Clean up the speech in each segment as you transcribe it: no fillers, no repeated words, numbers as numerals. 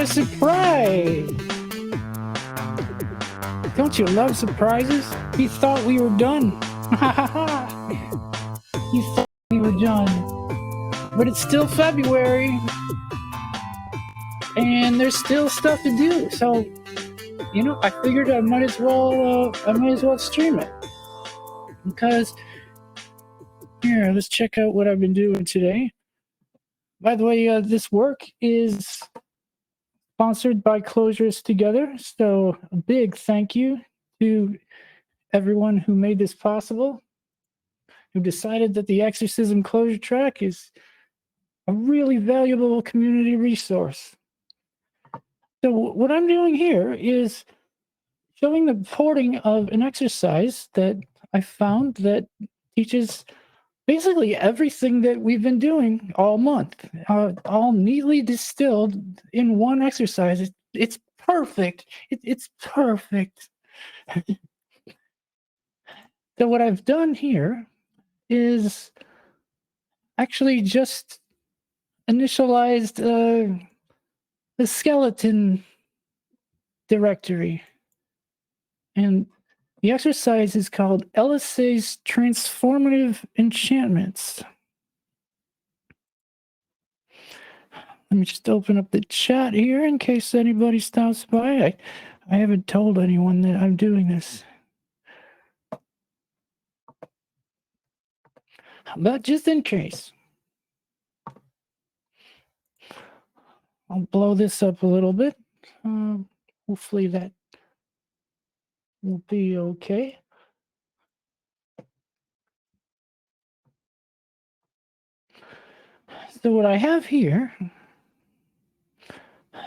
got a surprise! Don't you love surprises? You thought we were done. You thought we were done. But it's still February. And there's still stuff to do. So, you know, I figured I might as well stream it. Because here, let's check out what I've been doing today. By the way, this work is sponsored by Clojurists Together. So a big thank you to everyone who made this possible, who decided that the Exorcism Clojure track is a really valuable community resource. So what I'm doing here is showing the porting of an exercise that I found that teaches basically everything that we've been doing all month, all neatly distilled in one exercise. It's perfect. It's perfect. So what I've done here is actually just initialized the skeleton directory. And the exercise is called LSA's Transformative Enchantments. Let me just open up the chat here in case anybody stops by. I haven't told anyone that I'm doing this. But just in case, I'll blow this up a little bit. Hopefully that will be okay. So what I have here,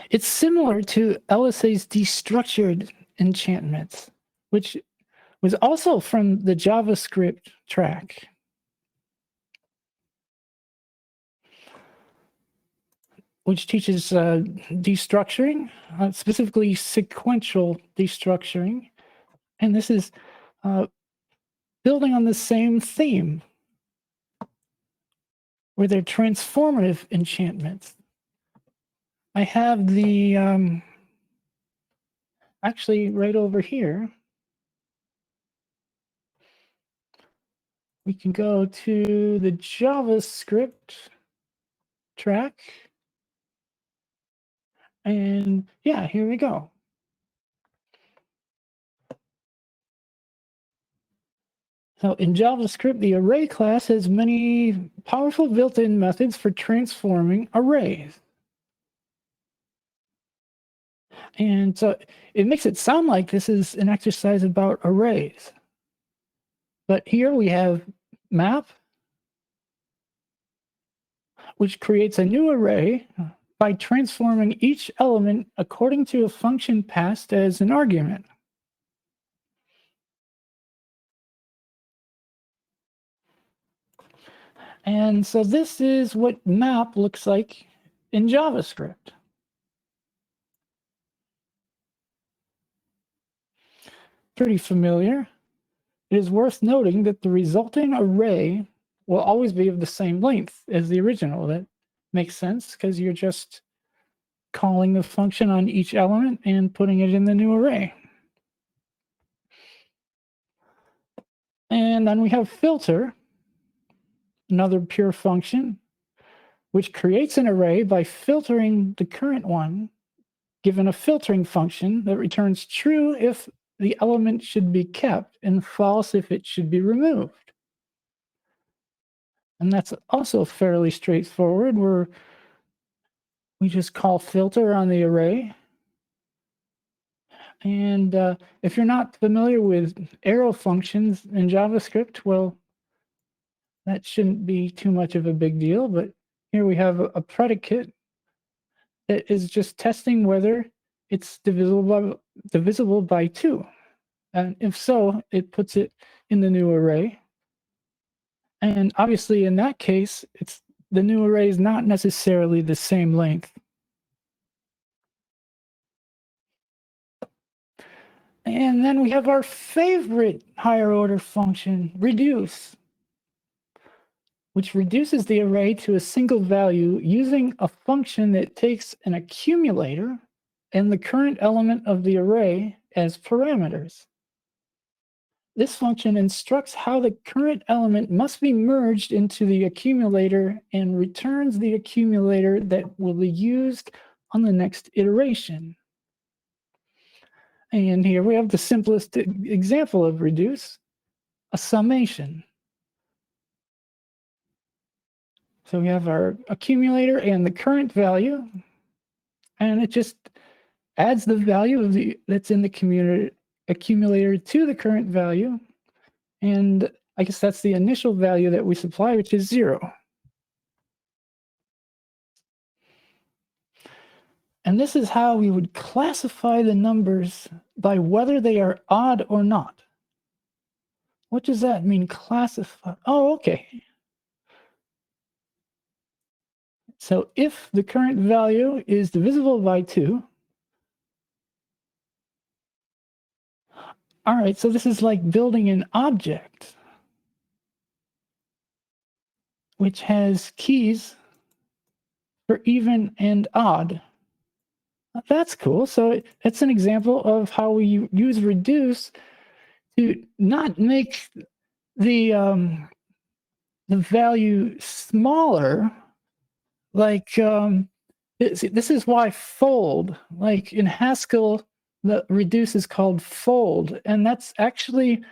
it's similar to LSA's Destructured Enchantments, which was also from the JavaScript track. Which teaches destructuring, specifically sequential destructuring. And this is building on the same theme, where they're transformative enchantments. I have the, actually right over here, we can go to the JavaScript track. And yeah, here we go. So in JavaScript, the array class has many powerful built-in methods for transforming arrays. And so it makes it sound like this is an exercise about arrays. But here we have map, which creates a new array by transforming each element according to a function passed as an argument. And so this is what map looks like in JavaScript. Pretty familiar. It is worth noting that the resulting array will always be of the same length as the original. That makes sense because you're just calling the function on each element and putting it in the new array. And then we have filter, another pure function, which creates an array by filtering the current one, given a filtering function that returns true if the element should be kept and false if it should be removed. And that's also fairly straightforward, where we just call filter on the array. And if you're not familiar with arrow functions in JavaScript, well, that shouldn't be too much of a big deal. But here we have a predicate that is just testing whether it's divisible by 2. And if so, it puts it in the new array. And obviously, in that case, the new array is not necessarily the same length. And then we have our favorite higher order function, reduce, which reduces the array to a single value using a function that takes an accumulator and the current element of the array as parameters. This function instructs how the current element must be merged into the accumulator and returns the accumulator that will be used on the next iteration. And here we have the simplest example of reduce, a summation. So we have our accumulator and the current value, and it just adds the value of that's in the accumulator to the current value. And I guess that's the initial value that we supply, which is 0. And this is how we would classify the numbers by whether they are odd or not. What does that mean, classify? Oh, okay. So if the current value is divisible by 2, all right, so this is like building an object which has keys for even and odd. That's cool. So it's an example of how we use reduce to not make the value smaller. Like this is why fold. Like in Haskell, the reduce is called fold, and that's actually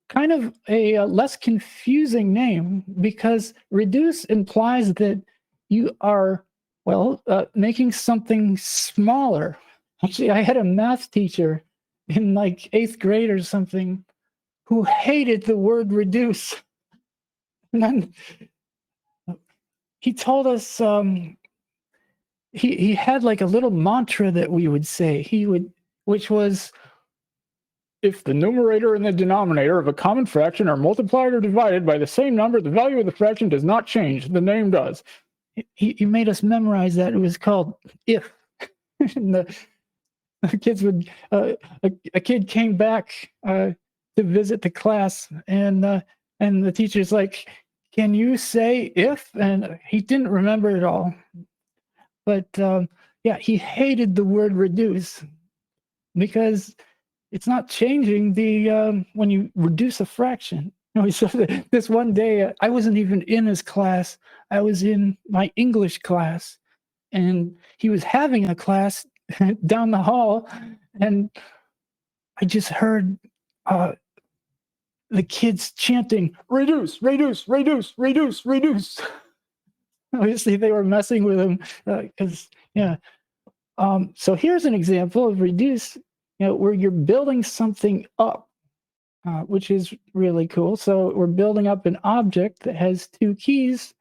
kind of a less confusing name because reduce implies that you are making something smaller. Actually, I had a math teacher in like 8th grade or something who hated the word reduce. And then he told us he had like a little mantra that we would say. Which was, if the numerator and the denominator of a common fraction are multiplied or divided by the same number, the value of the fraction does not change. The name does. He made us memorize that. It was called if. And the kids would a kid came back to visit the class, and the teacher's like, "Can you say if?" And he didn't remember it all, but yeah, he hated the word reduce because it's not changing the when you reduce a fraction. You know, so this one day I wasn't even in his class. I was in my English class, and he was having a class down the hall, and I just heard the kids chanting, "Reduce, reduce, reduce, reduce, reduce." Obviously, they were messing with him because, yeah. So here's an example of reduce, where you're building something up, which is really cool. So we're building up an object that has 2 keys,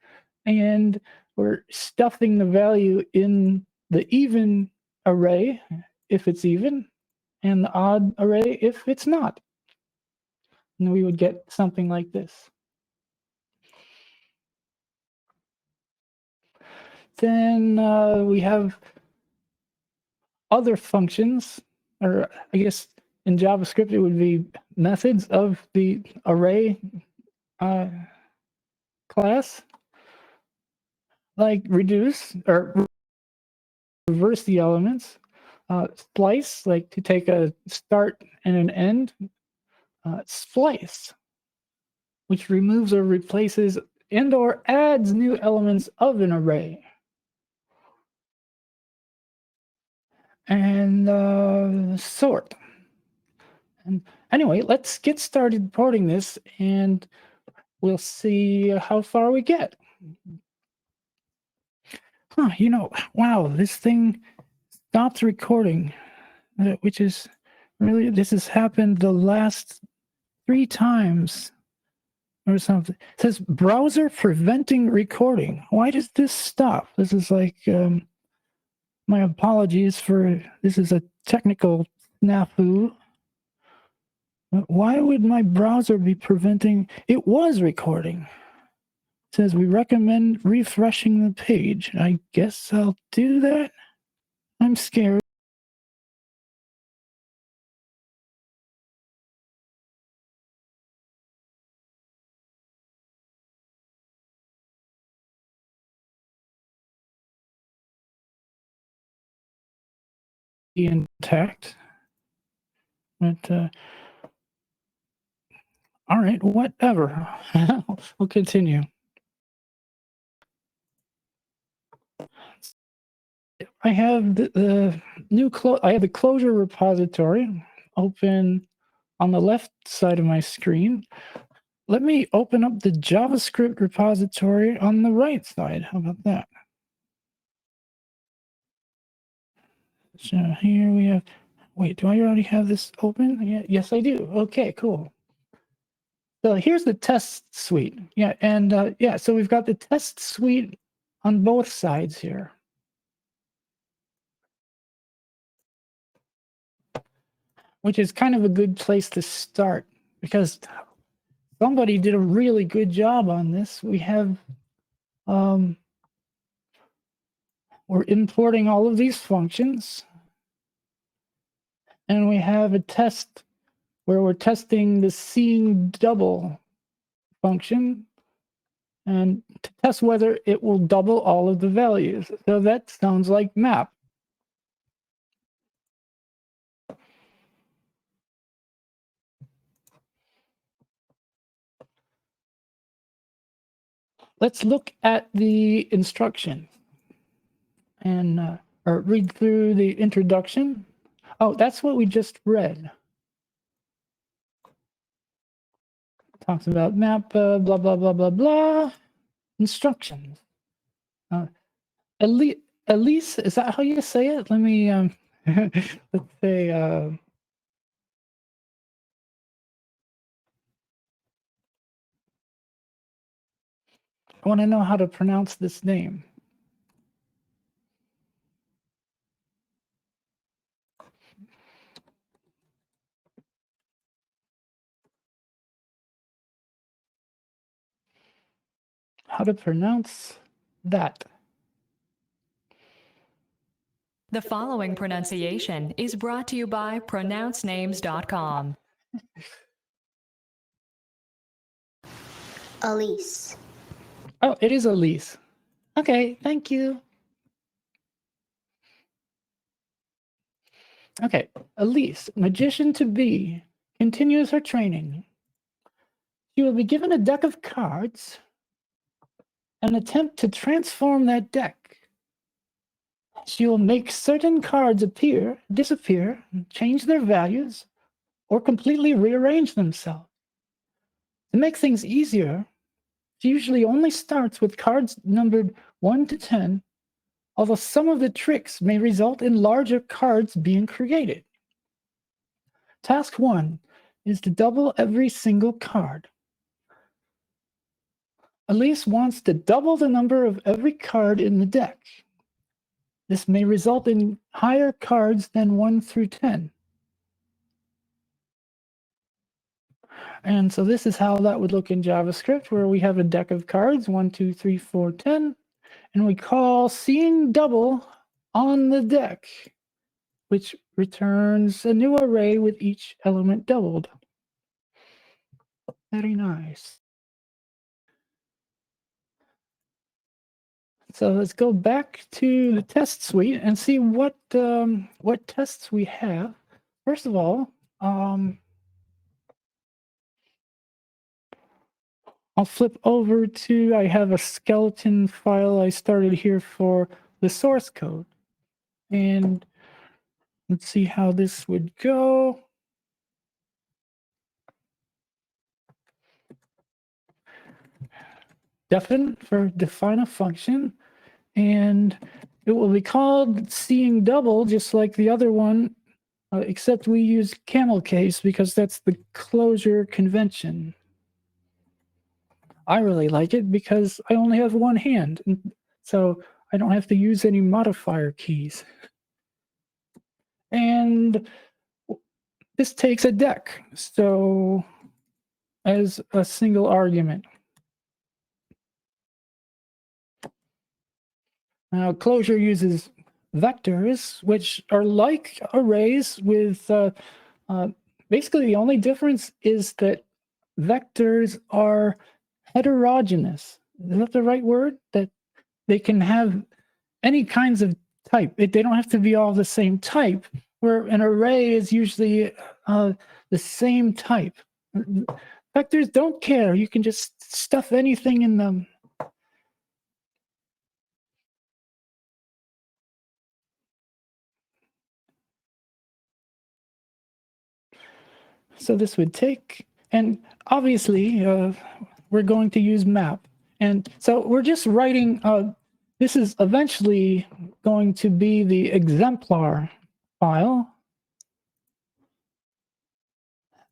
and we're stuffing the value in the even array if it's even, and the odd array if it's not. And we would get something like this. Then we have other functions, or I guess in JavaScript it would be methods of the array class, like reduce or reverse the elements, splice, like to take a start and an end, splice, which removes or replaces and or adds new elements of an array. And sort. And anyway, let's get started porting this, and we'll see how far we get. Wow, this thing stopped recording, which is really, this has happened the last 3 times or something. It says browser preventing recording. Why does this stop? This is like, my apologies for, this is a technical snafu. Why would my browser be preventing? It was recording. It says we recommend refreshing the page. I guess I'll do that. I'm scared. intact. But all right, whatever. We'll continue. I have the new I have the Clojure repository open on the left side of my screen. Let me open up the JavaScript repository on the right side. How about that? So here we have, wait, do I already have this open? Yeah, yes, I do. Okay, cool. So here's the test suite. Yeah, and yeah, so we've got the test suite on both sides here. Which is kind of a good place to start because somebody did a really good job on this. We have, we're importing all of these functions. And we have a test where we're testing the seeing double function and to test whether it will double all of the values. So that sounds like map. Let's look at the instruction and or read through the introduction. Oh, that's what we just read. Talks about map, blah, blah, blah, blah, blah. Instructions. Elise, is that how you say it? Let me, let's say, I want to know how to pronounce this name. How to pronounce that. The following pronunciation is brought to you by pronouncenames.com. Elise. Oh, it is Elise. Okay, thank you. Okay, Elise, magician to be, continues her training. She will be given a deck of cards and attempt to transform that deck. She will make certain cards appear, disappear, change their values, or completely rearrange themselves. To make things easier, she usually only starts with cards numbered 1 to 10, although some of the tricks may result in larger cards being created. Task 1 is to double every single card. Elise wants to double the number of every card in the deck. This may result in higher cards than 1 through 10. And so this is how that would look in JavaScript, where we have a deck of cards, 1, 2, 3, 4, 10, and we call seeing double on the deck, which returns a new array with each element doubled. Very nice. So let's go back to the test suite and see what tests we have. First of all, I'll flip over to, I have a skeleton file I started here for the source code. And let's see how this would go. Define a function, and it will be called seeing double, just like the other one, except we use camel case because that's the Clojure convention. I really like it because I only have one hand, so I don't have to use any modifier keys. And this takes a deck, so as a single argument. Now, Clojure uses vectors, which are like arrays with, basically the only difference is that vectors are heterogeneous. Is that the right word? That they can have any kinds of type. They don't have to be all the same type, where an array is usually the same type. Vectors don't care. You can just stuff anything in them. So this would take, and obviously we're going to use map. And so we're just writing, this is eventually going to be the exemplar file.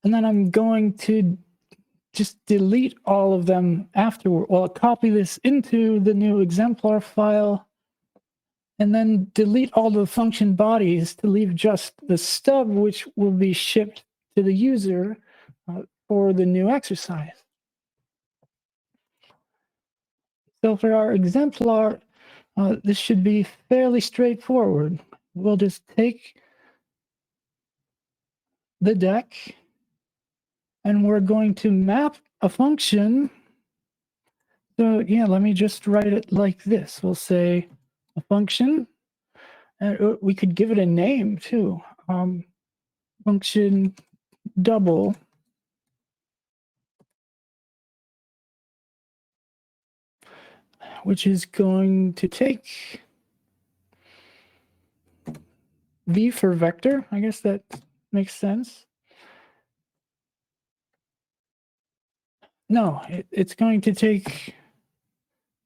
And then I'm going to just delete all of them afterward. Well, I'll copy this into the new exemplar file and then delete all the function bodies to leave just the stub, which will be shipped to the user for the new exercise. So for our exemplar, this should be fairly straightforward. We'll just take the deck and we're going to map a function. So yeah, let me just write it like this. We'll say a function, and we could give it a name too. Function double. Which is going to take V for vector. I guess that makes sense. No, it's going to take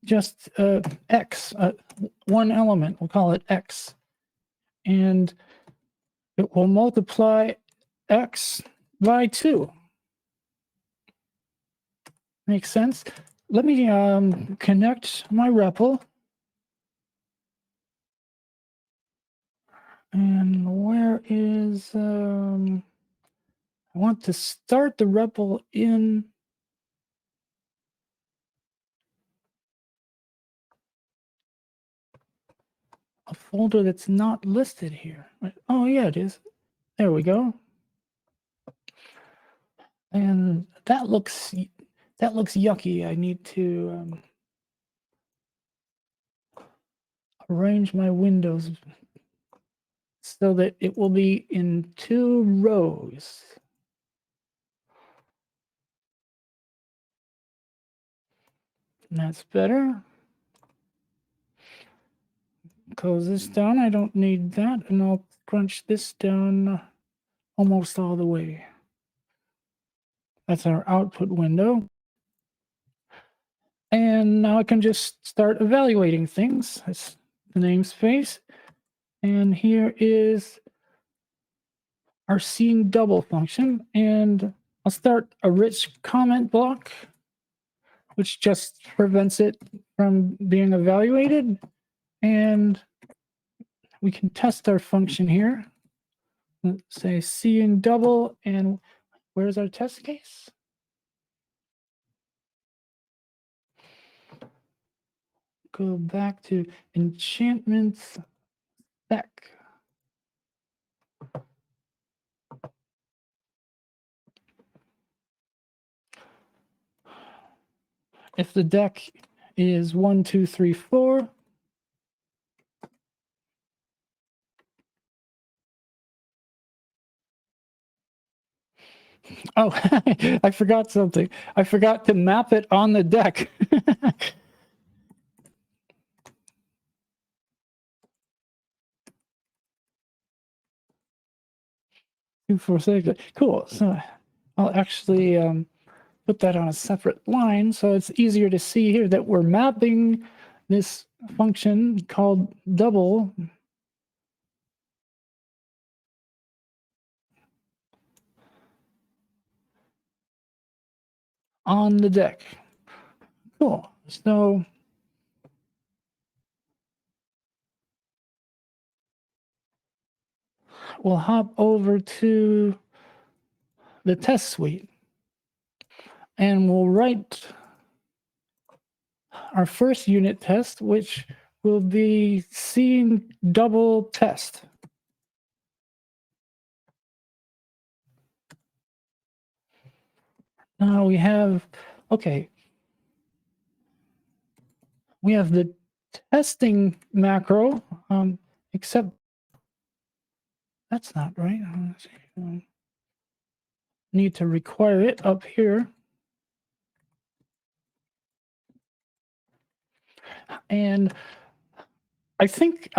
just X, one element. We'll call it X. And it will multiply X by 2. Makes sense? Let me connect my REPL. And where is, I want to start the REPL in a folder that's not listed here. Oh yeah, it is. There we go. And that looks yucky. I need to arrange my windows so that it will be in 2 rows. And that's better. Close this down. I don't need that. And I'll crunch this down almost all the way. That's our output window. And now I can just start evaluating things. That's the namespace. And here is our seeing double function. And I'll start a rich comment block, which just prevents it from being evaluated. And we can test our function here. Let's say seeing double, and where's our test case? Go back to enchantments spec. If the deck is 1, 2, 3, 4, oh, I forgot something. I forgot to map it on the deck. 2, 4, 6. Cool. So I'll actually put that on a separate line so it's easier to see here that we're mapping this function called double on the deck. Cool. So we'll hop over to the test suite and we'll write our first unit test, which will be seeing double test. Now we have, okay, we have the testing macro except that's not right. Need to require it up here. And I think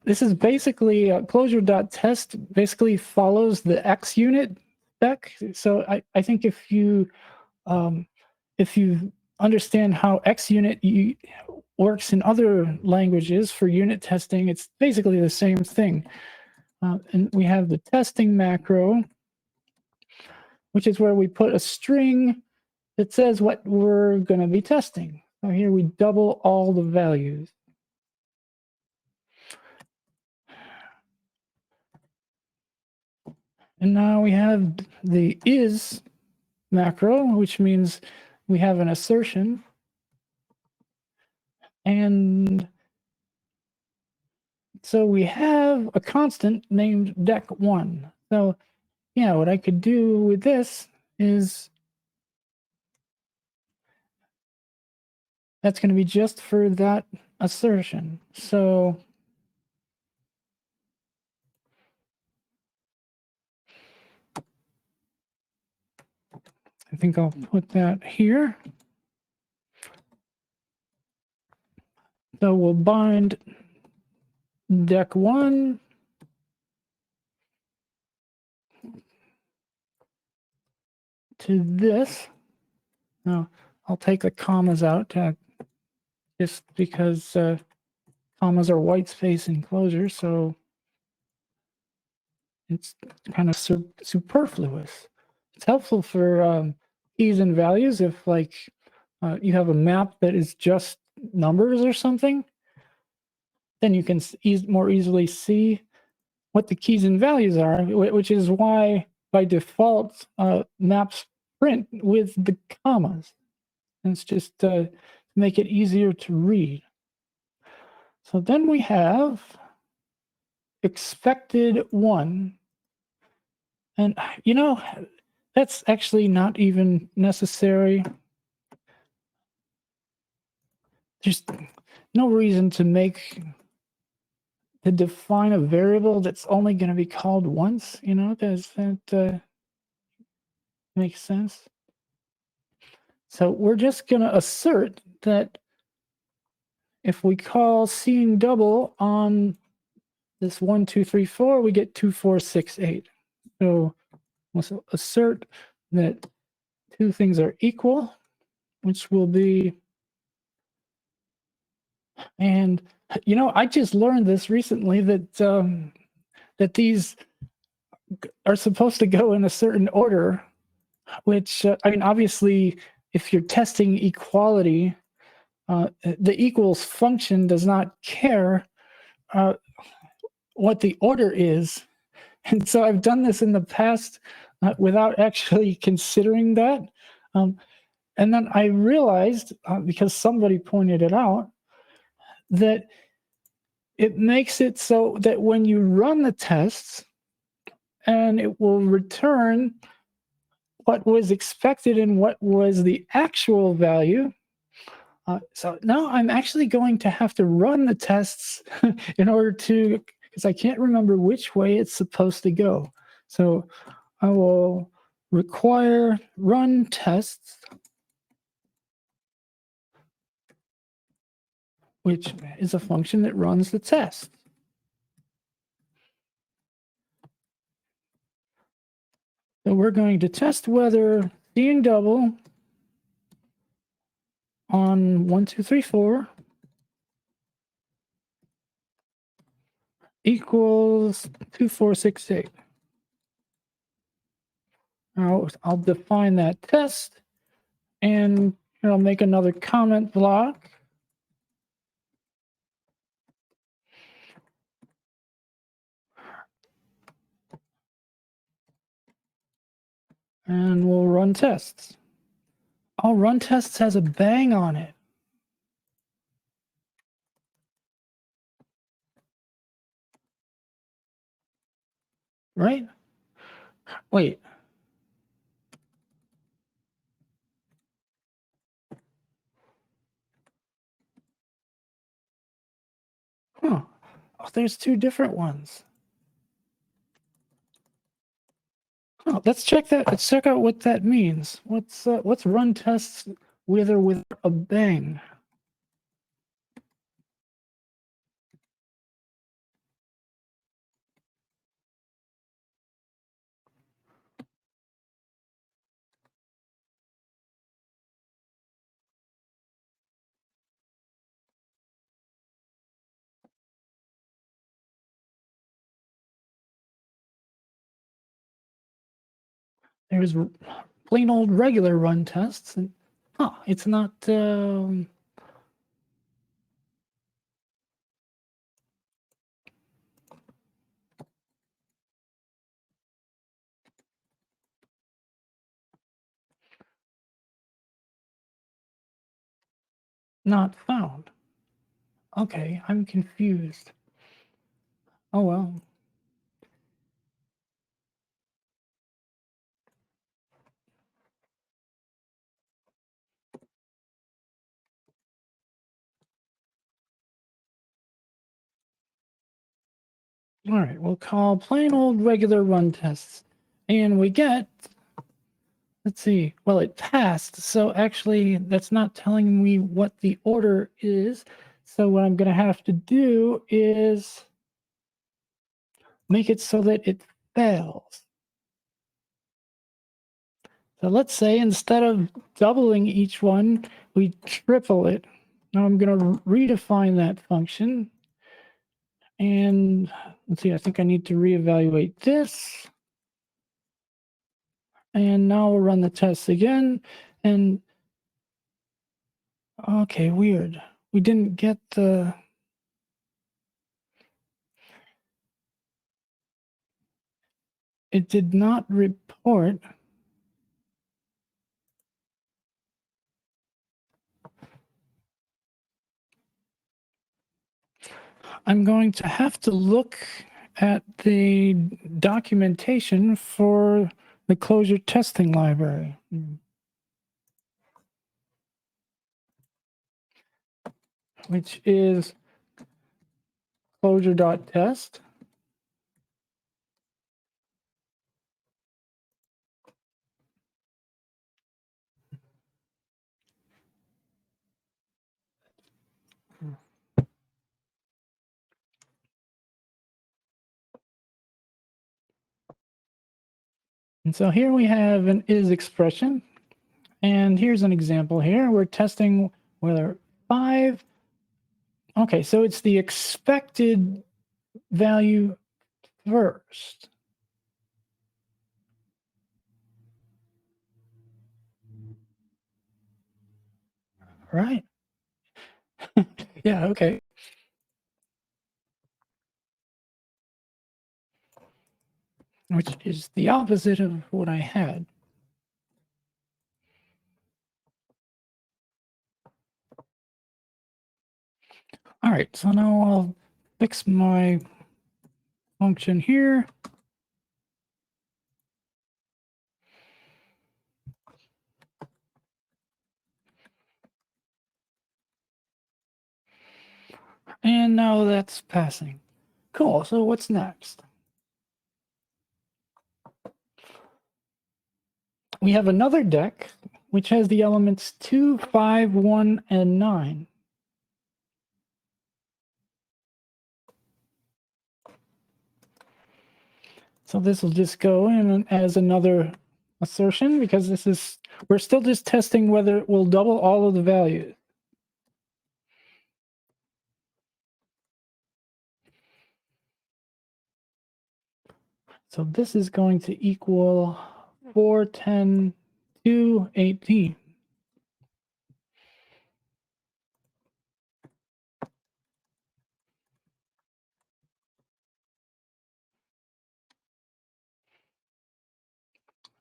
this is basically closure.test basically follows the XUnit spec. So I think if you understand how XUnit works in other languages for unit testing, it's basically the same thing. And we have the testing macro, which is where we put a string that says what we're going to be testing. So here we double all the values. And now we have the is macro, which means we have an assertion. And so we have a constant named dec1. So yeah, what I could do with this is that's going to be just for that assertion. So I think I'll put that here. So we'll bind dec1 to this. Now I'll take the commas out just because commas are white space in Clojure, so it's kind of superfluous. It's helpful for keys and values if like you have a map that is just numbers or something, then you can more easily see what the keys and values are, which is why by default maps print with the commas. And it's just to make it easier to read. So then we have expected 1. And, you know, that's actually not even necessary. There's no reason to define a variable that's only going to be called once. You know, does that make sense? So we're just going to assert that if we call seeing double on this 1, 2, 3, 4, we get 2, 4, 6, 8. So we'll assert that two things are equal, which will be, and you know, I just learned this recently that that these are supposed to go in a certain order, which I mean, obviously, if you're testing equality, the equals function does not care what the order is. And so I've done this in the past without actually considering that. And then I realized, because somebody pointed it out, that it makes it so that when you run the tests, and it will return what was expected and what was the actual value. So now I'm actually going to have to run the tests in order to, because I can't remember which way it's supposed to go. So I will require run tests, which is a function that runs the test. So we're going to test whether seeing double on 1, 2, 3, 4 equals 2, 4, 6, 8. Now I'll define that test, and I'll make another comment block. And we'll run tests. Oh, run tests has a bang on it. Right? Wait. Huh. Oh, there's two different ones. Oh, let's check that. Let's check out what that means. What's run tests with or with a bang? There's plain old regular run tests, and it's not. Not found. Okay, I'm confused. Oh well. All right, we'll call plain old regular run tests. And we get, let's see, well, it passed. So actually, that's not telling me what the order is. So what I'm going to have to do is make it so that it fails. So let's say instead of doubling each one, we triple it. Now I'm going to redefine that function. And let's see, I think I need to reevaluate this. And now we'll run the tests again. And okay, weird. We didn't get the. It did not report. I'm going to have to look at the documentation for the Clojure testing library. Which is Clojure.test. And so here we have an is expression. And here's an example here. We're testing whether 5. Okay, so it's the expected value first. Right? Yeah, okay. Which is the opposite of what I had. All right, so now I'll fix my function here. And now that's passing. Cool, so what's next? We have another deck, which has the elements 2, 5, 1, and 9. So this will just go in as another assertion because we're still just testing whether it will double all of the values. So this is going to equal 4, 10, 2, 18.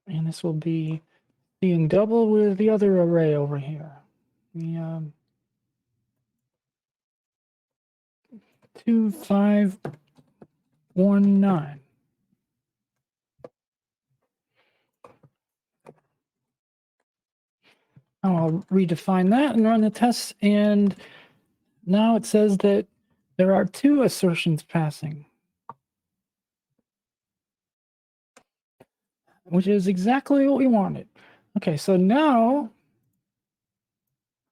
And this will be being double with the other array over here. The 2, 5, 1, 9. I'll redefine that and run the tests. And now it says that there are two assertions passing, which is exactly what we wanted. Okay, so now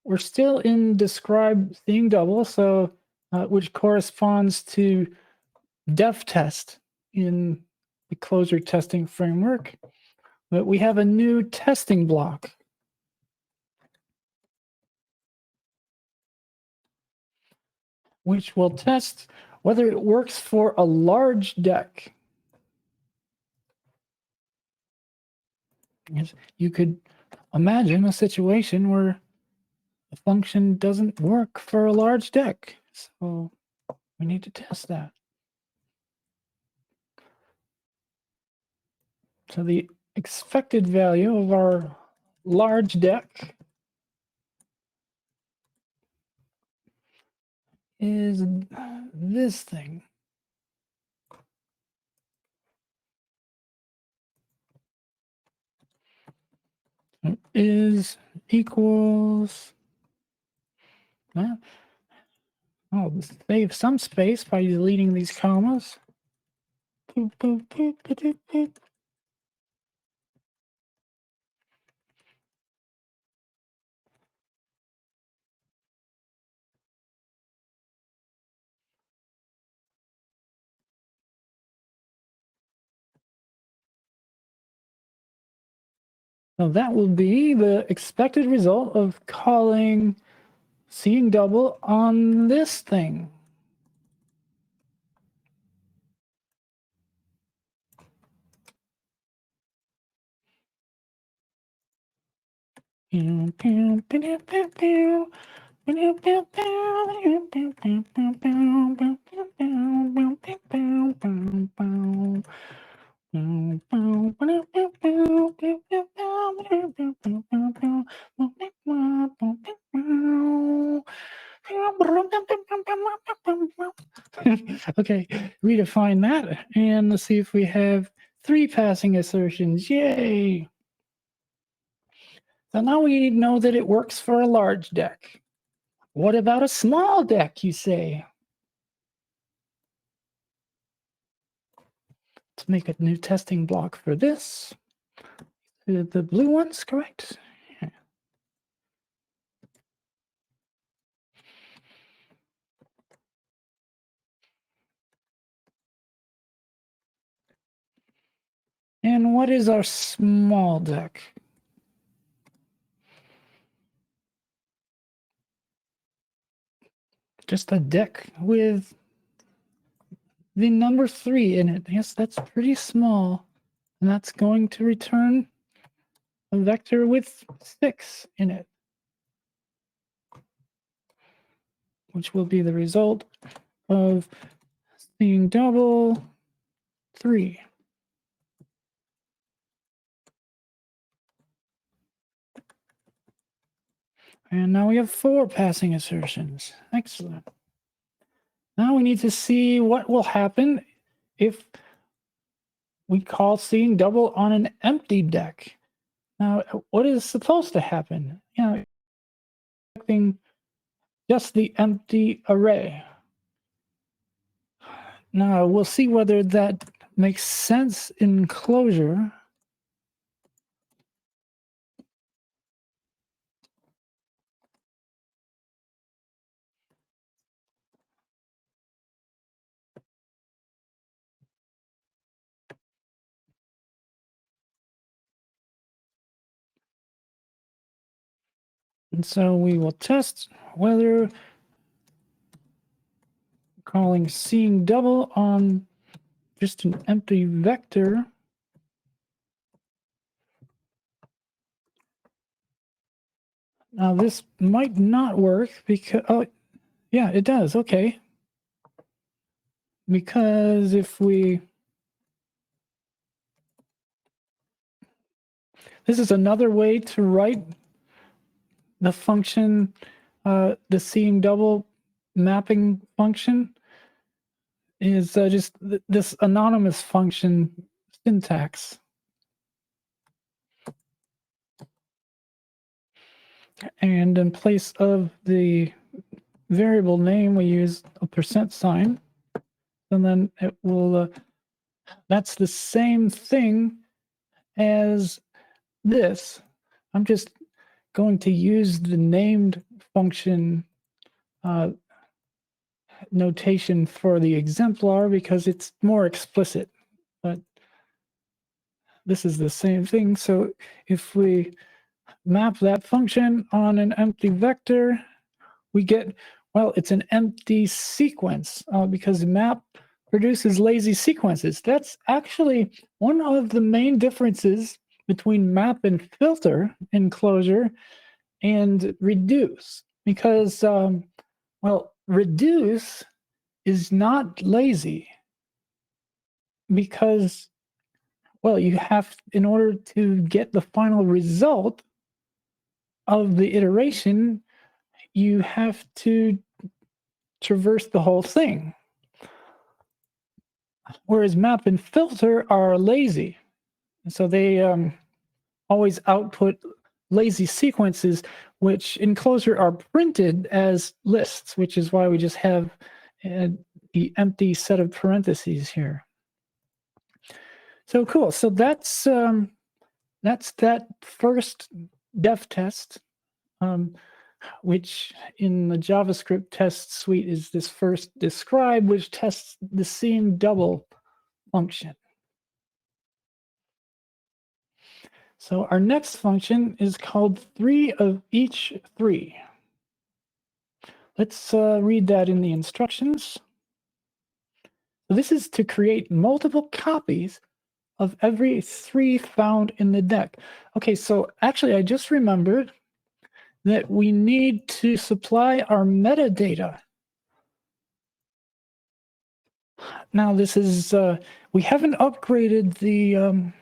we're still in describe seeing double, so which corresponds to def test in the closure testing framework. But we have a new testing block. Which will test whether it works for a large deck. You could imagine a situation where the function doesn't work for a large deck. So we need to test that. So the expected value of our large deck is this thing. Is equals, well, I'll save some space by deleting these commas. Boop, boop, boop, boop, boop. So that will be the expected result of calling seeing double on this thing. Okay, redefine that and let's see if we have 3 passing assertions. Yay! So now we know that it works for a large deck. What about a small deck, you say? Let's make a new testing block for this. The blue ones, correct? Yeah. And what is our small deck? Just a deck with the number 3 in it. Yes, that's pretty small. And that's going to return a vector with 6 in it, which will be the result of seeing double 3. And now we have 4 passing assertions. Excellent. Now we need to see what will happen if we call seeing double on an empty deck. Now, what is supposed to happen? Expecting just the empty array. Now, we'll see whether that makes sense in closure. And so we will test whether calling seeing double on just an empty vector now this might not work because, oh, yeah, it does. Okay. Because if we, this is another way to write the function, the seeing double mapping function is just this anonymous function syntax. And in place of the variable name, we use a %, and then it will, that's the same thing as this. I'm just going to use the named function notation for the exemplar because it's more explicit, but this is the same thing. So if we map that function on an empty vector, we get, well, it's an empty sequence because map produces lazy sequences. That's actually one of the main differences between map and filter in Clojure and reduce, because, well, reduce is not lazy because, well, you have, in order to get the final result of the iteration, you have to traverse the whole thing. Whereas map and filter are lazy. So they always output lazy sequences, which in Clojure are printed as lists, which is why we just have the empty set of parentheses here. So cool. So that's that first def test, which in the JavaScript test suite is this first describe, which tests the seam double function. So our next function is called 3 of each 3. Let's read that in the instructions. So this is to create multiple copies of every 3 found in the deck. Okay, so actually I just remembered that we need to supply our metadata. Now this is, we haven't upgraded the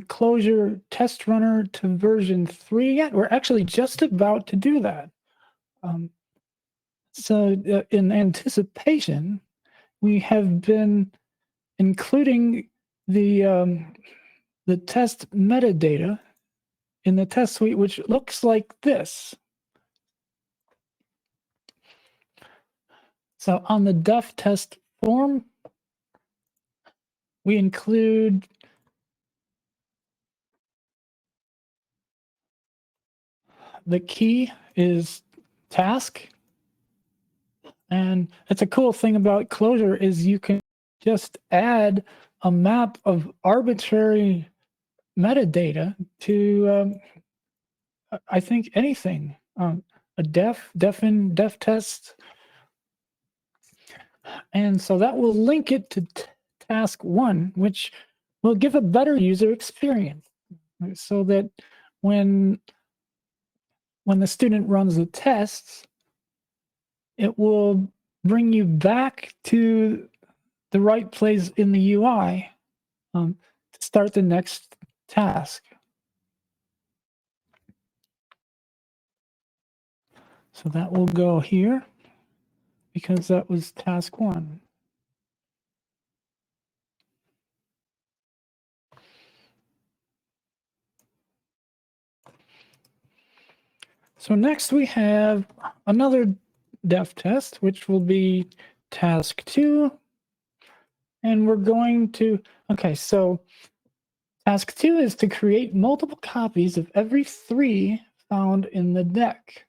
Clojure test runner to version 3 yet. We're actually just about to do that. So in anticipation, we have been including the test metadata in the test suite, which looks like this. So on the def test form, we include the key is task. And that's a cool thing about Clojure is you can just add a map of arbitrary metadata to, I think, anything. A defen, def test. And so that will link it to task 1, which will give a better user experience. So that when the student runs the tests, it will bring you back to the right place in the UI to start the next task. So that will go here because that was task 1. So next we have another def test, which will be task 2. And we're going to, okay, so task 2 is to create multiple copies of every 3 found in the deck.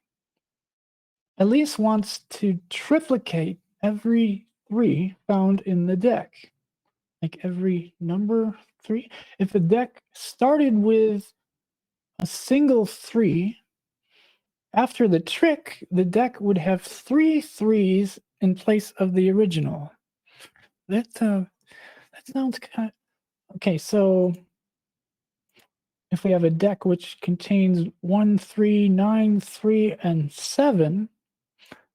Elise wants to triplicate every 3 found in the deck, like every number 3. If the deck started with a single 3, after the trick, the deck would have 3 3s in place of the original. That sounds kind of, okay, so if we have a deck which contains 1, 3, 9, 3, and 7,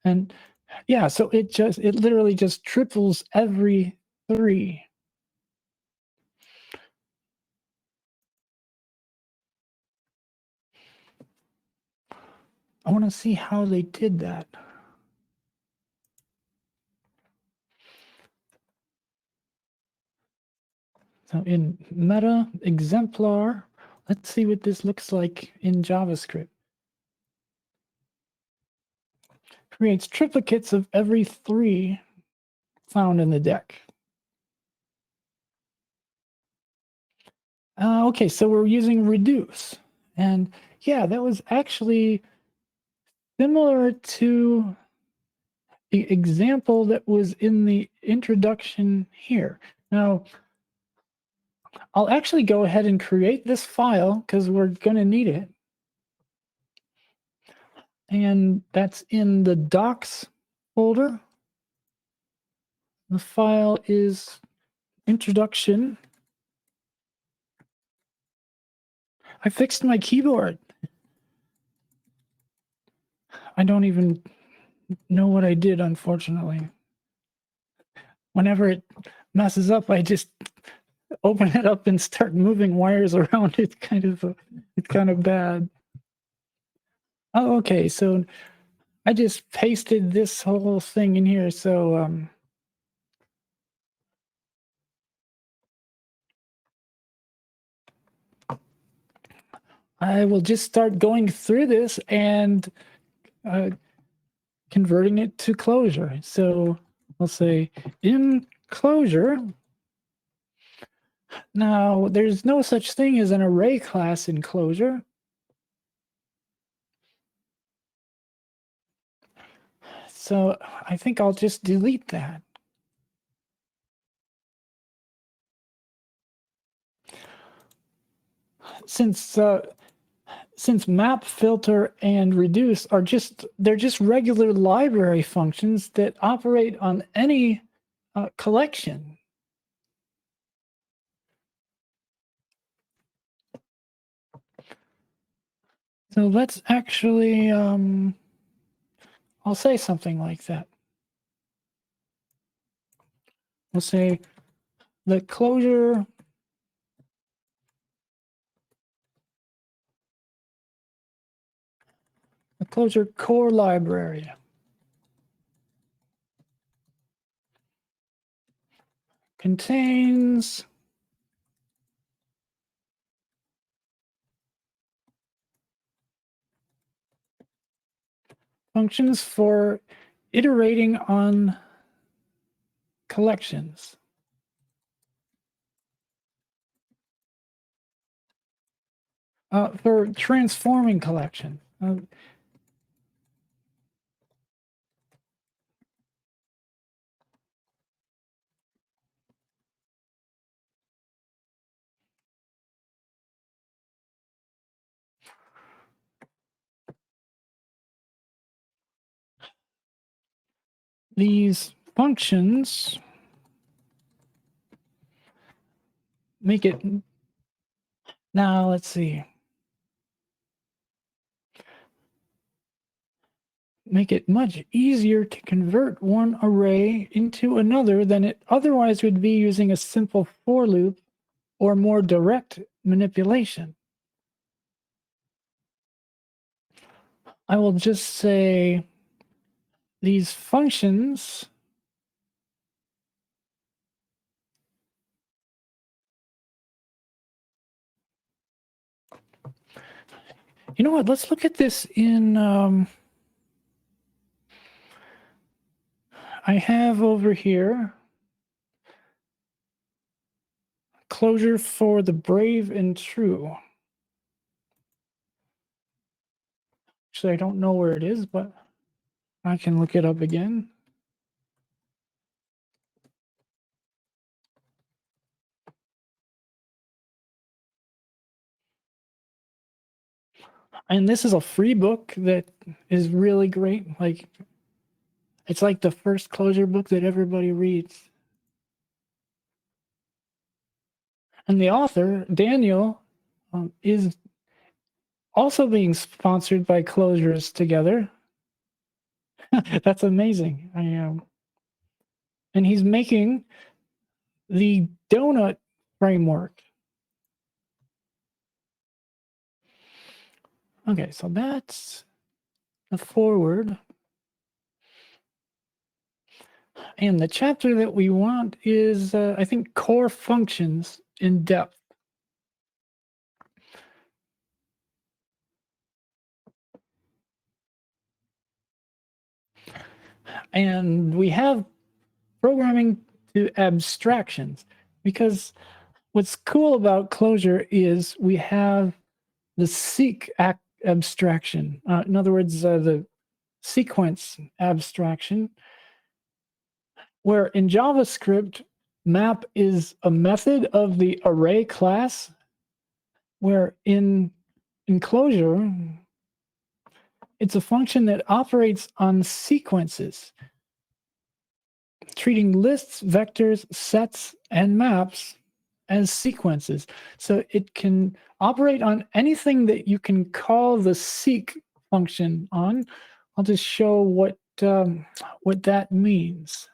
and yeah, so it literally just triples every 3. I want to see how they did that. So in meta exemplar, let's see what this looks like in JavaScript. creates triplicates of every 3 found in the deck. Okay, so we're using reduce. And yeah, that was actually similar to the example that was in the introduction here. Now, I'll actually go ahead and create this file because we're going to need it. And that's in the docs folder. The file is introduction. I fixed my keyboard. I don't even know what I did, unfortunately. Whenever it messes up, I just open it up and start moving wires around. It's kind of bad. Oh, okay. So I just pasted this whole thing in here. So I will just start going through this and converting it to Clojure. So I'll say in Clojure. Now, there's no such thing as an array class in Clojure. So I think I'll just delete that. Since map, filter, and reduce are they're just regular library functions that operate on any collection. So let's actually, I'll say something like that. We'll say the Clojure core library contains functions for iterating on collections. For transforming collection. These functions make it, now let's see, make it much easier to convert one array into another than it otherwise would be using a simple for loop or more direct manipulation. I will just say these functions you know what, let's look at this in I have over here Clojure for the brave and true. Actually, I don't know where it is, but I can look it up again. And this is a free book that is really great. Like, it's like the first Clojure book that everybody reads. And the author, Daniel, is also being sponsored by Clojures Together. That's amazing. And he's making the donut framework. Okay, so that's the forward. And the chapter that we want is, I think, core functions in depth. And we have programming to abstractions, because what's cool about Clojure is we have the seek abstraction. In other words, the sequence abstraction, where in JavaScript, map is a method of the array class, where in Clojure, it's a function that operates on sequences, treating lists, vectors, sets, and maps as sequences. So it can operate on anything that you can call the seek function on. I'll just show what that means.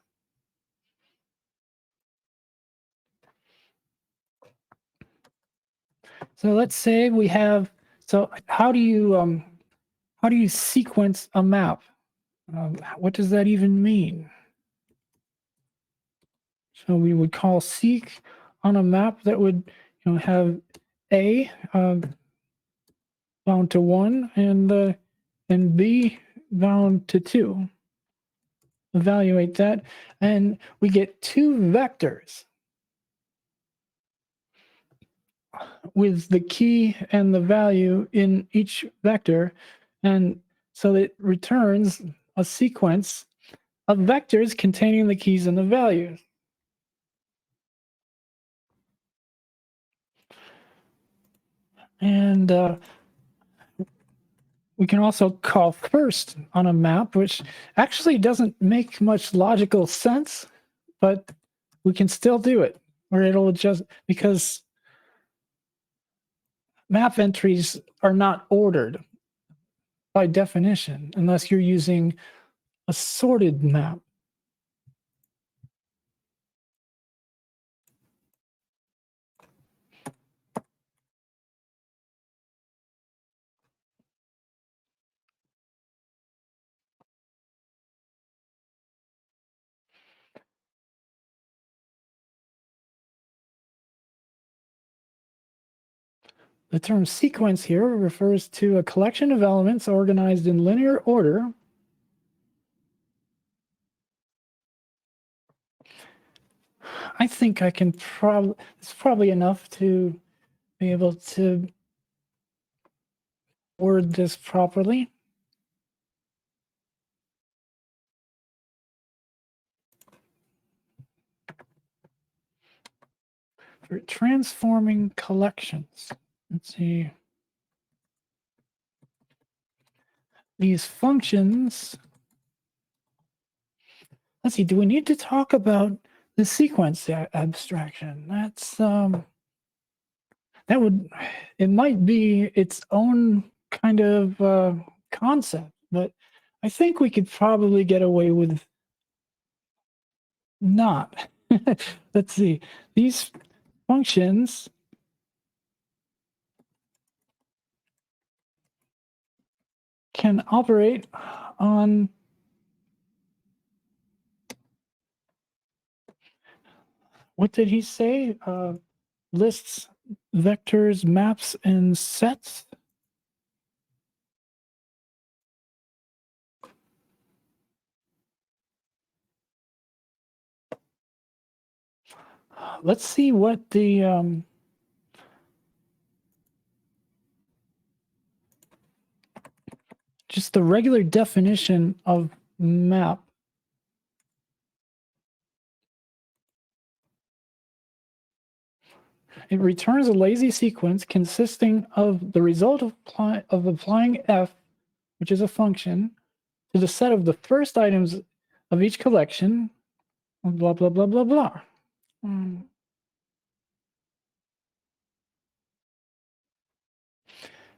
So let's say we have. So how do you sequence a map? What does that even mean? So we would call seek on a map that would have A bound to 1 and B bound to 2. Evaluate that, and we get 2 vectors with the key and the value in each vector, and so it returns a sequence of vectors containing the keys and the values. And we can also call first on a map, which actually doesn't make much logical sense, but we can still do it, or it'll just, because map entries are not ordered by definition unless you're using a sorted map. The term sequence here refers to a collection of elements organized in linear order I think I can it's probably enough to be able to word this properly. For transforming collections. Let's see. These functions. Let's see, do we need to talk about the sequence abstraction? That's it might be its own kind of concept, but I think we could probably get away with not. Let's see, these functions can operate on what did he say? Lists, vectors, maps, and sets. Let's see what the just the regular definition of map. It returns a lazy sequence consisting of the result of applying f, which is a function, to the set of the first items of each collection, blah, blah, blah, blah, blah.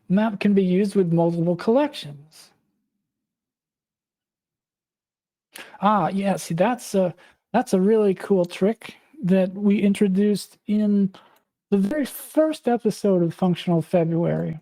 Map can be used with multiple collections. Yeah, see, that's a really cool trick that we introduced in the very first episode of Functional February.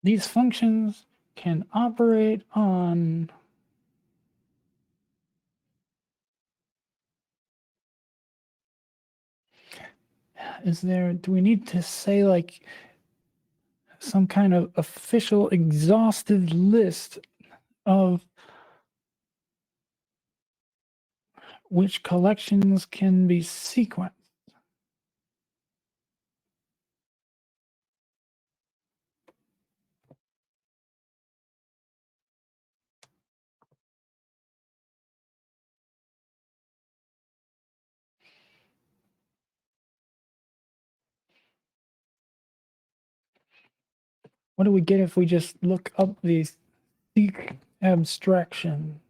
These functions can operate on do we need to say like some kind of official exhaustive list of which collections can be sequenced? What do we get if we just look up the seq abstraction?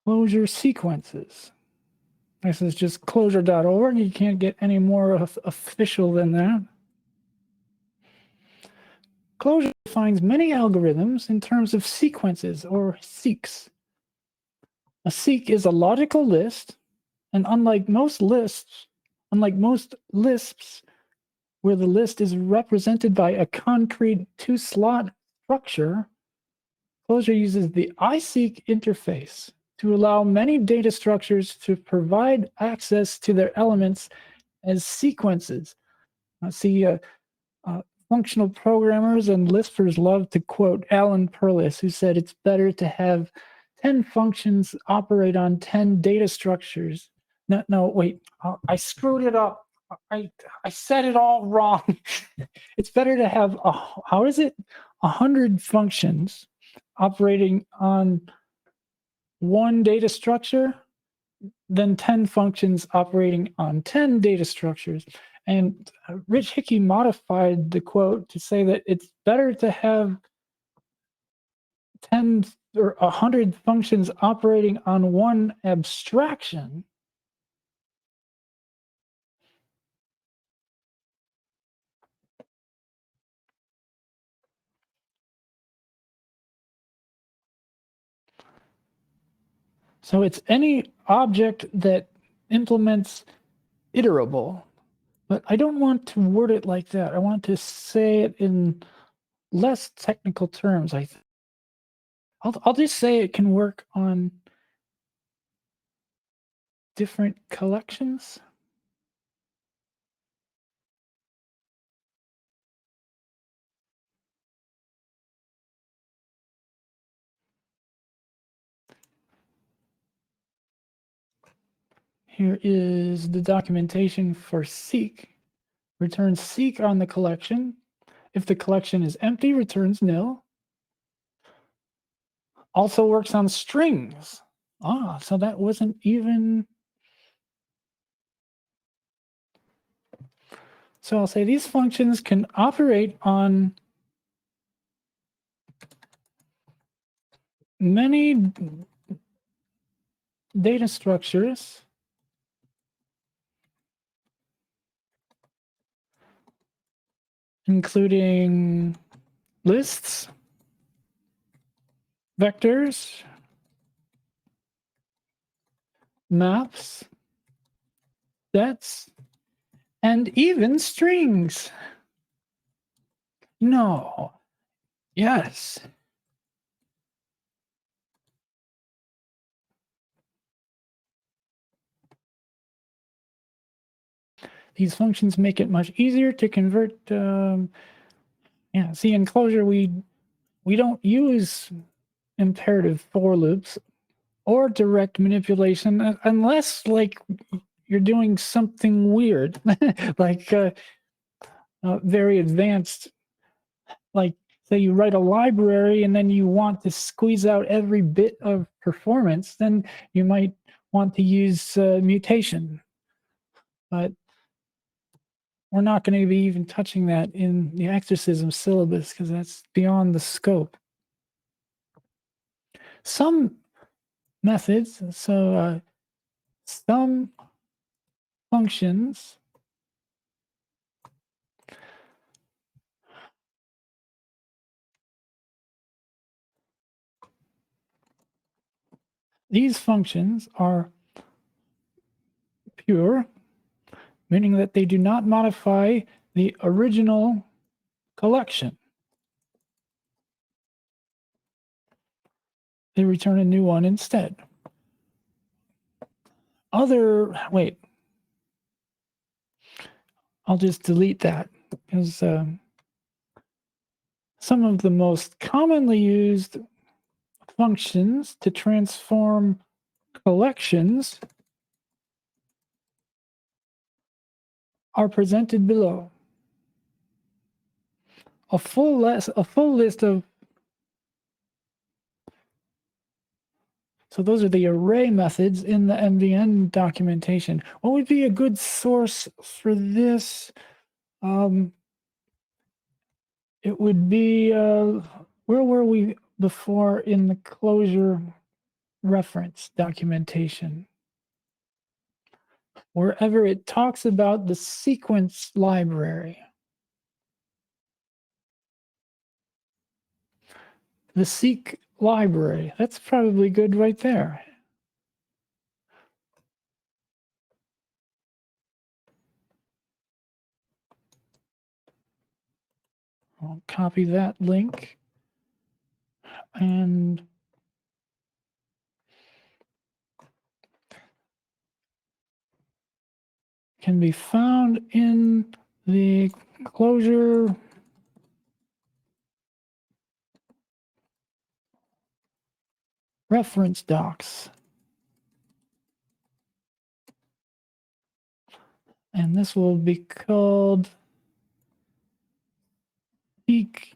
Closure sequences. This is just closure.org. You can't get any more official than that. Closure defines many algorithms in terms of sequences or seeks. A seek is a logical list, and unlike most lists, where the list is represented by a concrete two-slot structure, Closure uses the iSeek interface to allow many data structures to provide access to their elements as sequences. Functional programmers and Lispers love to quote Alan Perlis, who said it's better to have 10 functions operate on 10 data structures. No, wait, I screwed it up. I said it all wrong. It's better to have, 100 functions operating on one data structure than 10 functions operating on 10 data structures. And Rich Hickey modified the quote to say that it's better to have 10 or 100 functions operating on one abstraction so it's any object that implements iterable. But I don't want to word it like that. I want to say it in less technical terms. I'll just say it can work on different collections. Here is the documentation for seek. Returns seek on the collection. If the collection is empty, returns nil. Also works on strings. So that wasn't even. So I'll say these functions can operate on many data structures, including lists, vectors, maps, sets, and even strings. No. Yes. These functions make it much easier to convert. See, in Closure, we don't use imperative for loops or direct manipulation unless, like, you're doing something weird, like very advanced. Like, say you write a library and then you want to squeeze out every bit of performance, then you might want to use mutation. But we're not going to be even touching that in the exorcism syllabus because that's beyond the scope. Some methods, so some functions these functions are pure meaning that they do not modify the original collection. They return a new one instead. Wait, I'll just delete that because some of the most commonly used functions to transform collections are presented below. A full list of, so those are the array methods in the MVN documentation. What would be a good source for this? It would be, where were we before in the closure reference documentation? Wherever it talks about the sequence library. The seq library, that's probably good right there. I'll copy that link and can be found in the closure reference docs. And this will be called seq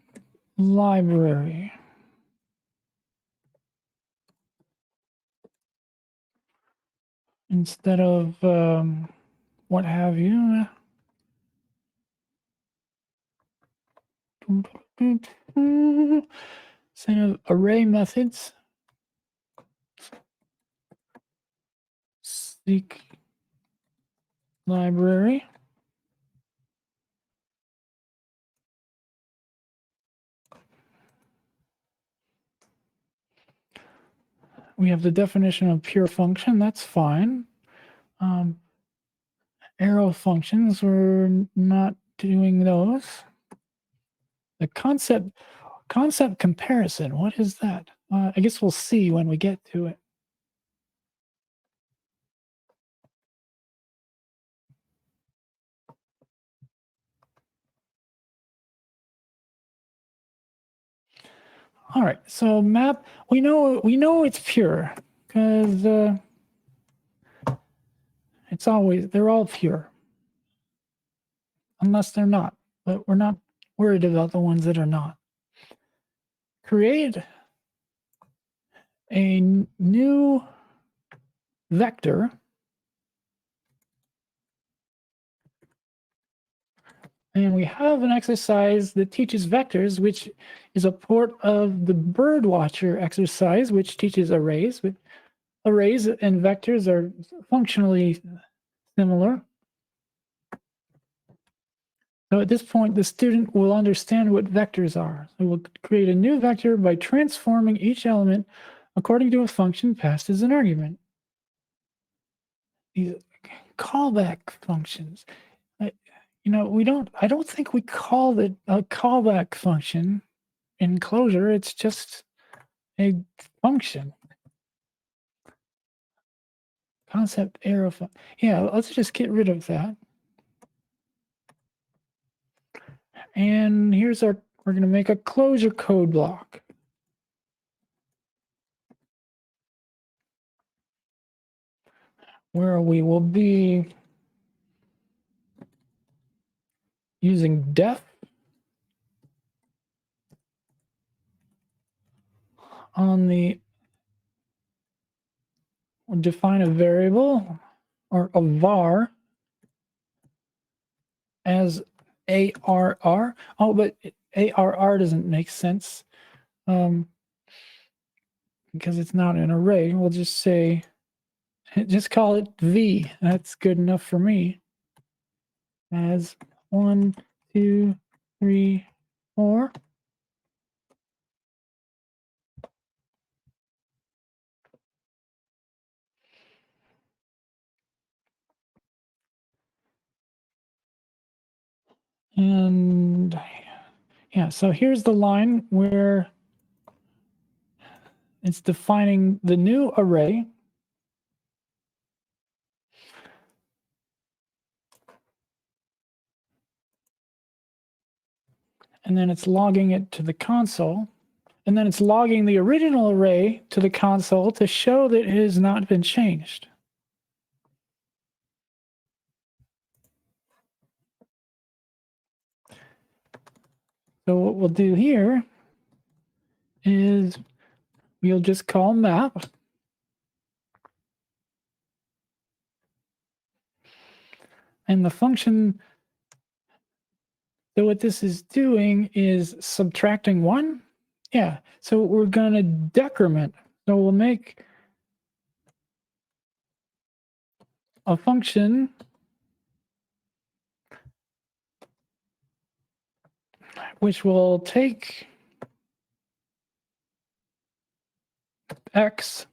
library. Instead of what have you. Instead of array methods. Seq library. We have the definition of pure function. That's fine. Arrow functions, we're not doing those. The concept comparison, what is that? I guess we'll see when we get to it. All right, so map, we know it's pure because they're all pure. Unless they're not, but we're not worried about the ones that are not. Create a new vector and we have an exercise that teaches vectors, which is a port of the Birdwatcher exercise, which teaches arrays. But arrays and vectors are functionally similar. So at this point, the student will understand what vectors are. So we'll create a new vector by transforming each element according to a function passed as an argument. These callback functions. You know, I don't think we call it a callback function in Clojure. It's just a function. Concept arrow. Yeah, let's just get rid of that. And here's we're going to make a Clojure code block. Where we will be using def on the define a variable or a var as ARR. Oh, but ARR doesn't make sense because it's not an array. We'll just say, just call it V. That's good enough for me. As 1, 2, 3, 4. And yeah, so here's the line where it's defining the new array. And then it's logging it to the console. And then it's logging the original array to the console to show that it has not been changed. So what we'll do here is we'll just call map. And the function, so what this is doing is subtracting 1. Yeah, so we're going to decrement. So we'll make a function which will take x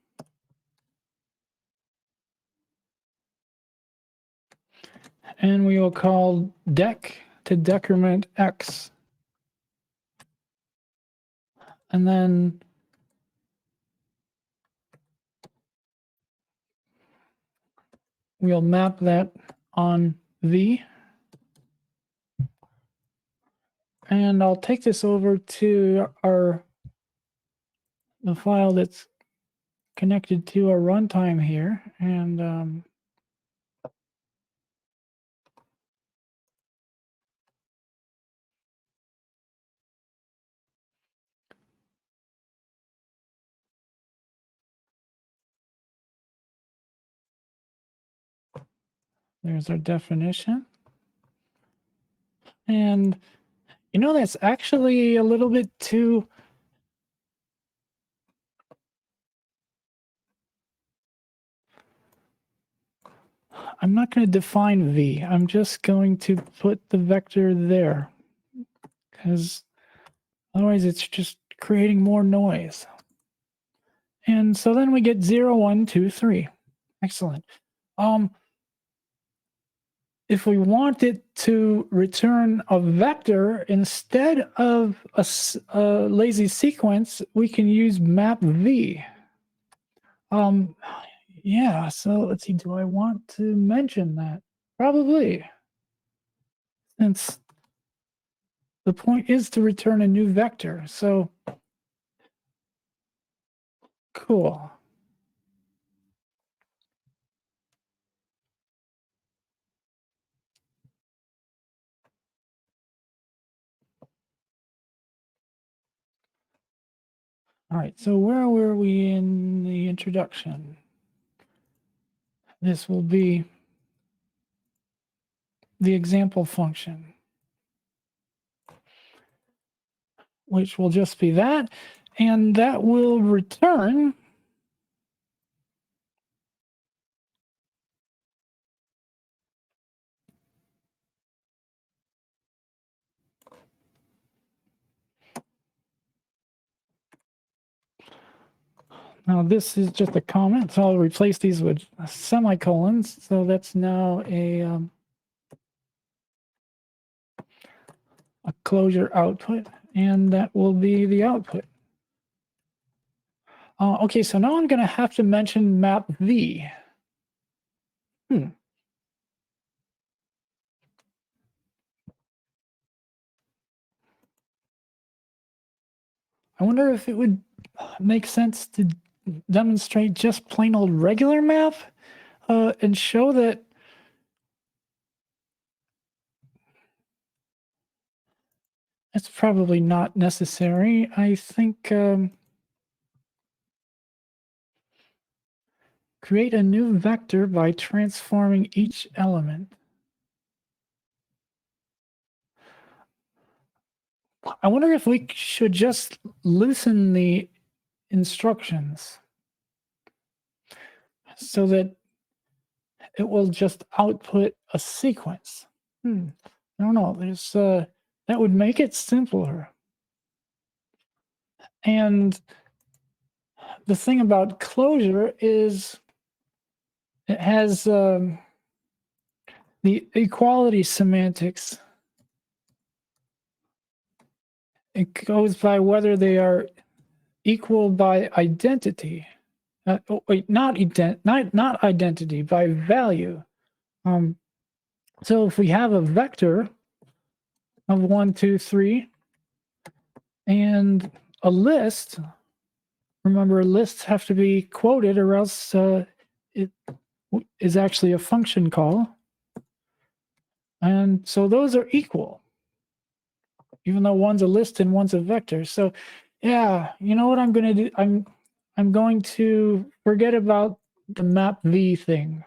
and we will call dec to decrement x. And then we'll map that on V. And I'll take this over to the file that's connected to our runtime here. And there's our definition. And you know, that's actually a little bit too I'm not going to define V. I'm just going to put the vector there because otherwise it's just creating more noise. And so then we get 0, 1, 2, 3. Excellent. If we want it to return a vector instead of a lazy sequence, we can use map V. Yeah, so let's see, do I want to mention that? Probably. Since the point is to return a new vector, so cool. All right, so where were we in the introduction? This will be the example function, which will just be that, and that will return now this is just a comment, so I'll replace these with semicolons. So that's now a closure output, and that will be the output. Okay, so now I'm going to have to mention map V. I wonder if it would make sense to demonstrate just plain old regular map and show that it's probably not necessary. I think create a new vector by transforming each element. I wonder if we should just loosen the instructions so that it will just output a sequence. I don't know. There's that would make it simpler. And the thing about closure is it has the equality semantics it goes by whether they are equal by identity. Oh, wait, not identity, by value. So if we have a vector of 1, 2, 3, and a list, remember lists have to be quoted or else it is actually a function call. And so those are equal, even though one's a list and one's a vector. So yeah, you know what I'm going to do? I'm going to forget about the map V thing.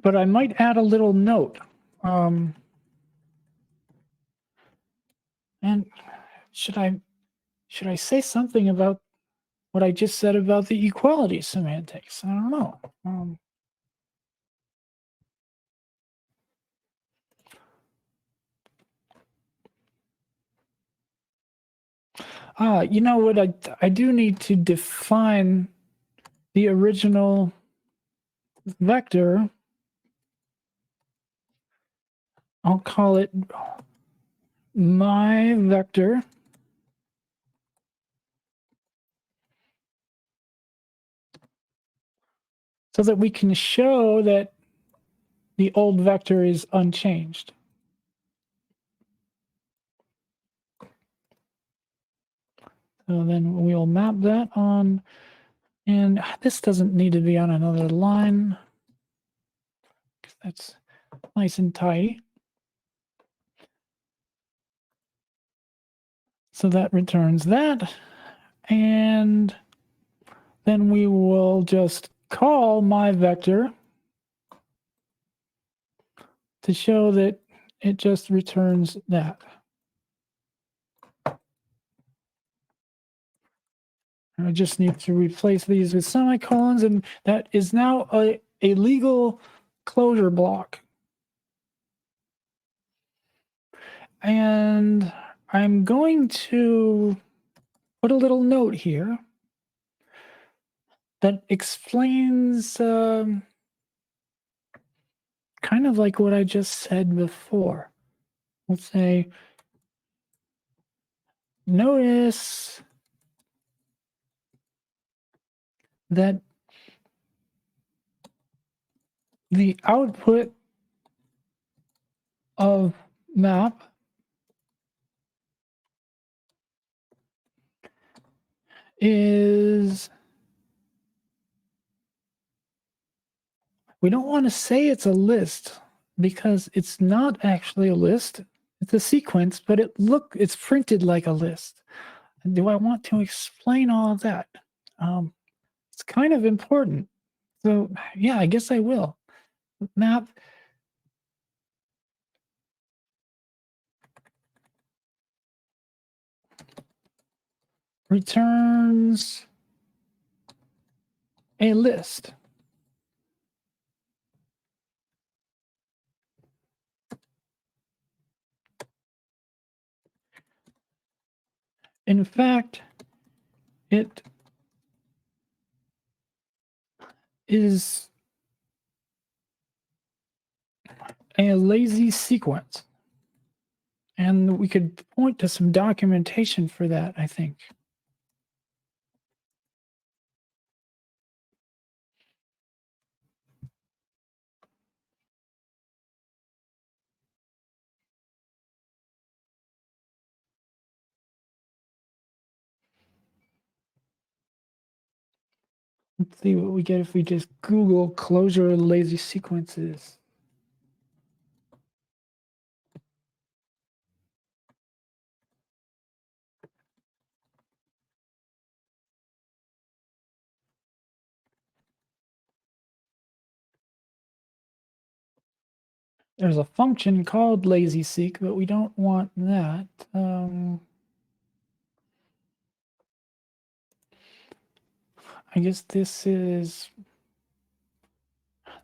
But I might add a little note. And should I say something about what I just said about the equality semantics? I don't know. You know what? I do need to define the original vector. I'll call it my vector. So that we can show that the old vector is unchanged. So then we'll map that on, and this doesn't need to be on another line. That's nice and tidy. So that returns that. And then we will just call my vector to show that it just returns that. I just need to replace these with semicolons, and that is now a legal closure block. And I'm going to put a little note here that explains kind of like what I just said before. Let's say, notice that the output of map is, we don't want to say it's a list because it's not actually a list. It's a sequence, but it's printed like a list. Do I want to explain all of that? It's kind of important. So yeah, I guess I will. Map returns a list. In fact, it is a lazy sequence. And we could point to some documentation for that, I think. Let's see what we get if we just Google closure lazy sequences. There's a function called lazyseek, but we don't want that. I guess this is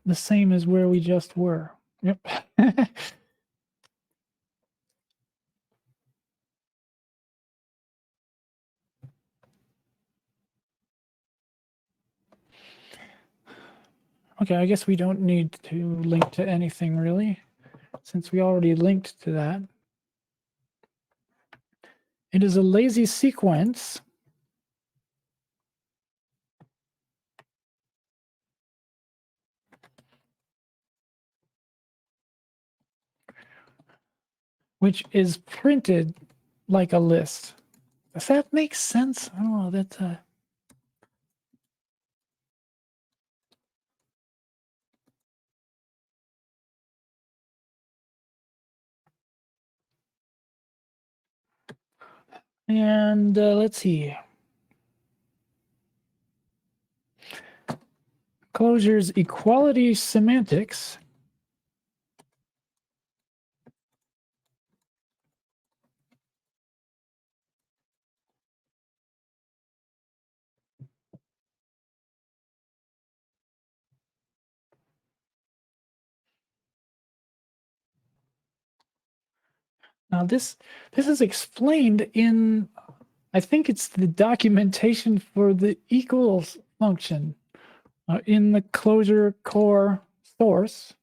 the same as where we just were. Yep. Okay, I guess we don't need to link to anything really. since we already linked to that. It is a lazy sequence. Which is printed like a list. Does that make sense? I don't know. That's and let's see. Clojure's equality semantics. Now this is explained in, I think it's the documentation for the equals function in the Clojure core source.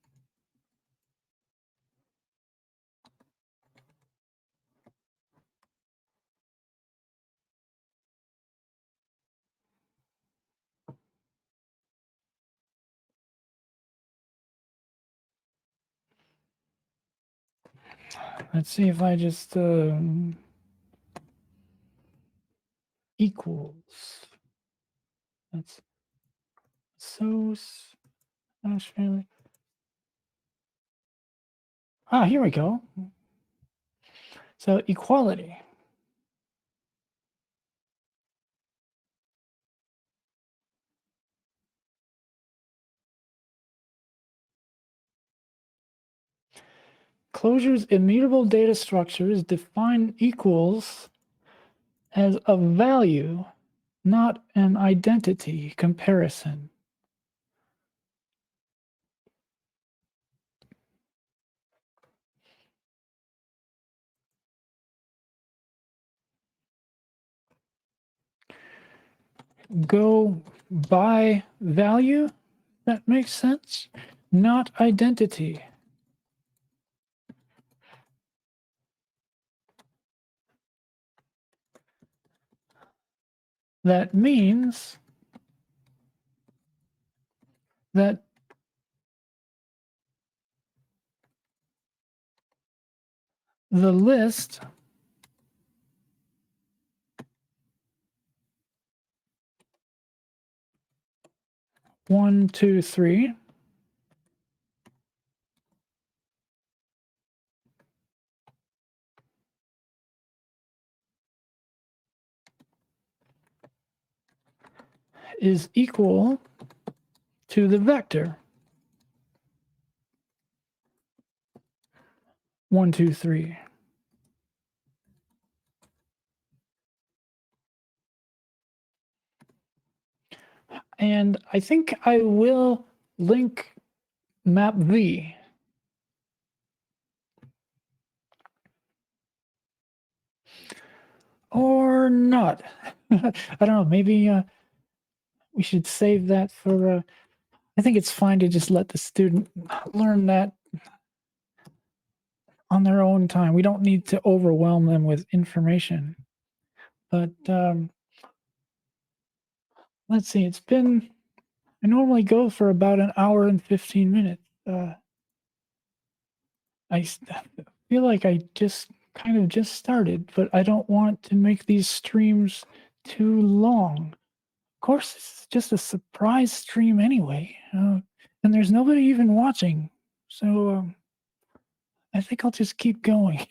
Let's see if I just equals. That's so family. Ah, here we go. So equality. Clojure's immutable data structures define equals as a value, not an identity comparison. Go by value, that makes sense, not identity. That means that the list one, two, three is equal to the vector 1, 2, 3. And I think I will link map V. Or not. I don't know. Maybe we should save that for. I think it's fine to just let the student learn that on their own time. We don't need to overwhelm them with information. But let's see. It's been. I normally go for about an hour and 15 minutes. I feel like I just kind of just started, but I don't want to make these streams too long. Of course, it's just a surprise stream anyway, and there's nobody even watching, so I think I'll just keep going.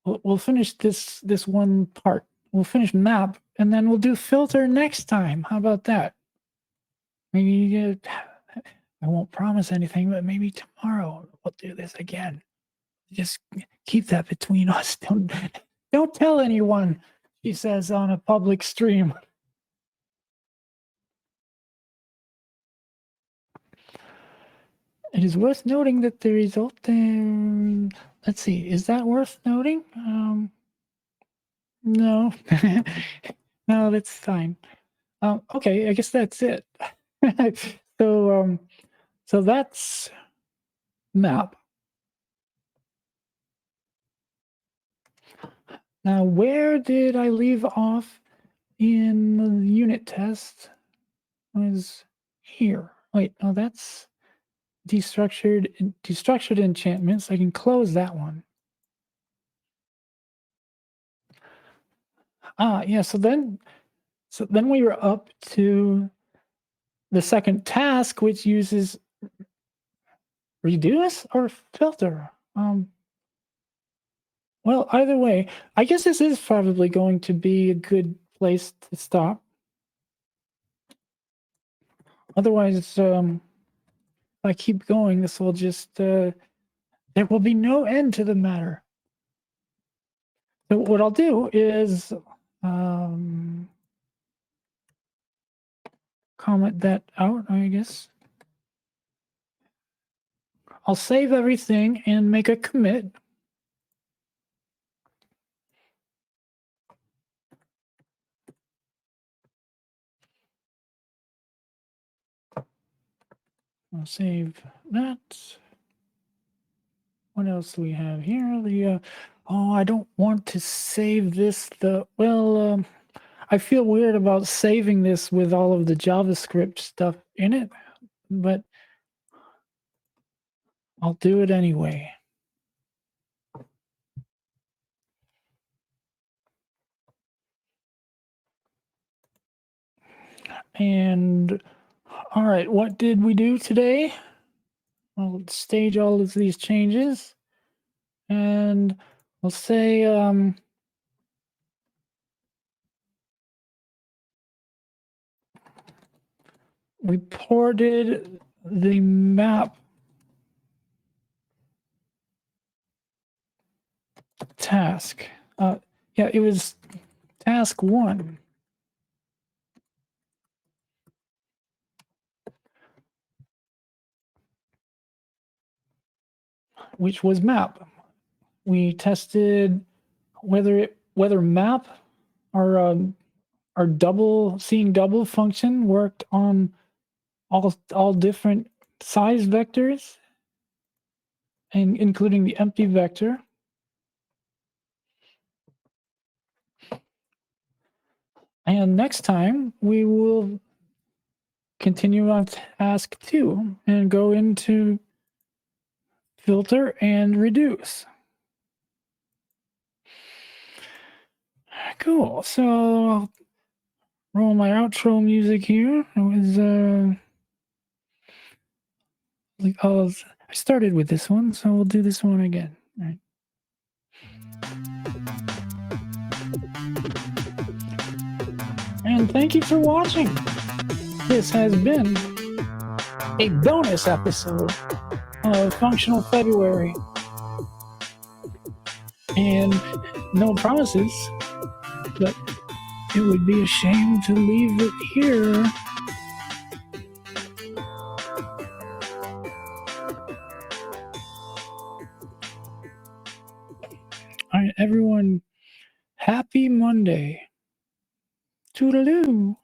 We'll finish this one part. We'll finish map, and then we'll do filter next time. How about that? Maybe I won't promise anything, but maybe tomorrow we'll do this again. Just keep that between us. Don't tell anyone, she says on a public stream. It is worth noting that the result there, let's see, is that worth noting? No, no, that's fine. Okay, I guess that's it. So, so that's map. Now, where did I leave off in the unit test? Was here. Wait, no, that's destructured enchantments. I can close that one. Yeah, so then we were up to the second task, which uses reduce or filter. Well, either way, I guess this is probably going to be a good place to stop. Otherwise, if I keep going, this will just there will be no end to the matter. So what I'll do is comment that out, I guess. I'll save everything and make a commit. I'll save that. What else do we have here? The oh, I don't want to save this. I feel weird about saving this with all of the JavaScript stuff in it, but I'll do it anyway. And all right, what did we do today? I'll stage all of these changes, and I'll say we ported the map task. Yeah, it was task 1. Which was map. We tested whether map, our seeing double function worked on all different size vectors, and including the empty vector. And next time we will continue on task 2 and go into filter and reduce. Cool. So I'll roll my outro music here. It was I started with this one, so we'll do this one again. All right. And thank you for watching. This has been a bonus episode of Functional February. And no promises, but it would be a shame to leave it here. All right, everyone, happy Monday. Toodaloo.